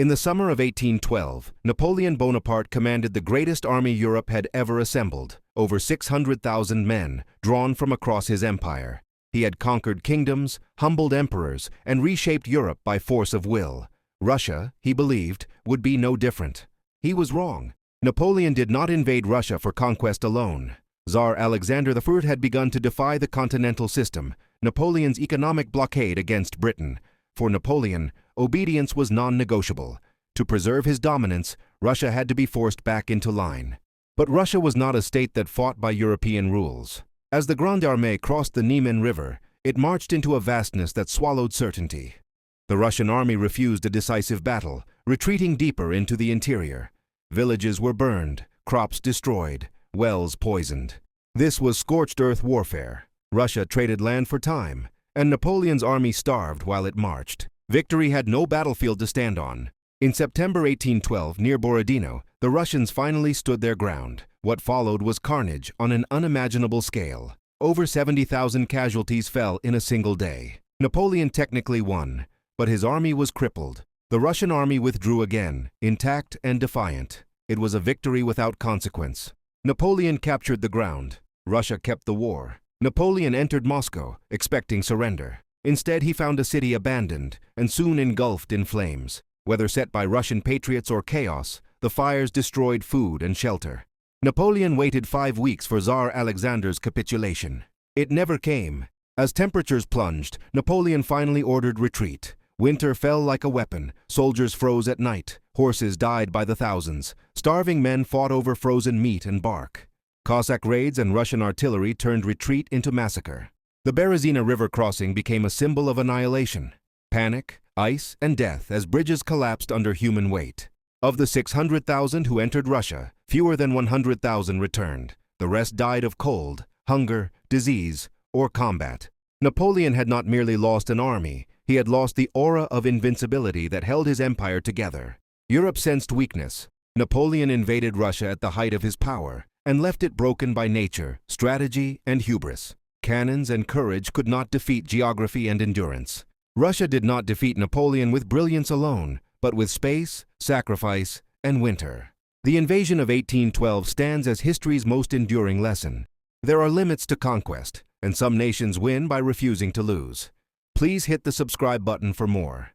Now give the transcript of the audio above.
In the summer of 1812, Napoleon Bonaparte commanded the greatest army Europe had ever assembled, over 600,000 men, drawn from across his empire. He had conquered kingdoms, humbled emperors, and reshaped Europe by force of will. Russia, he believed, would be no different. He was wrong. Napoleon did not invade Russia for conquest alone. Tsar Alexander I had begun to defy the continental system, Napoleon's economic blockade against Britain. For Napoleon, obedience was non-negotiable. To preserve his dominance, Russia had to be forced back into line. But Russia was not a state that fought by European rules. As the Grande Armée crossed the Niemen River, it marched into a vastness that swallowed certainty. The Russian army refused a decisive battle, retreating deeper into the interior. Villages were burned, crops destroyed, wells poisoned. This was scorched earth warfare. Russia traded land for time, and Napoleon's army starved while it marched. Victory had no battlefield to stand on. In September 1812, near Borodino, the Russians finally stood their ground. What followed was carnage on an unimaginable scale. Over 70,000 casualties fell in a single day. Napoleon technically won, but his army was crippled. The Russian army withdrew again, intact and defiant. It was a victory without consequence. Napoleon captured the ground. Russia kept the war. Napoleon entered Moscow, expecting surrender. Instead, he found a city abandoned and soon engulfed in flames. Whether set by Russian patriots or chaos, the fires destroyed food and shelter. Napoleon waited 5 weeks for Tsar Alexander's capitulation. It never came. As temperatures plunged, Napoleon finally ordered retreat. Winter fell like a weapon. Soldiers froze at night. Horses died by the thousands. Starving men fought over frozen meat and bark. Cossack raids and Russian artillery turned retreat into massacre. The Berezina River crossing became a symbol of annihilation. Panic, ice, and death as bridges collapsed under human weight. Of the 600,000 who entered Russia, fewer than 100,000 returned. The rest died of cold, hunger, disease, or combat. Napoleon had not merely lost an army, he had lost the aura of invincibility that held his empire together. Europe sensed weakness. Napoleon invaded Russia at the height of his power and left it broken by nature, strategy, and hubris. Cannons and courage could not defeat geography and endurance. Russia did not defeat Napoleon with brilliance alone, but with space, sacrifice, and winter. The invasion of 1812 stands as history's most enduring lesson. There are limits to conquest, and some nations win by refusing to lose. Please hit the subscribe button for more.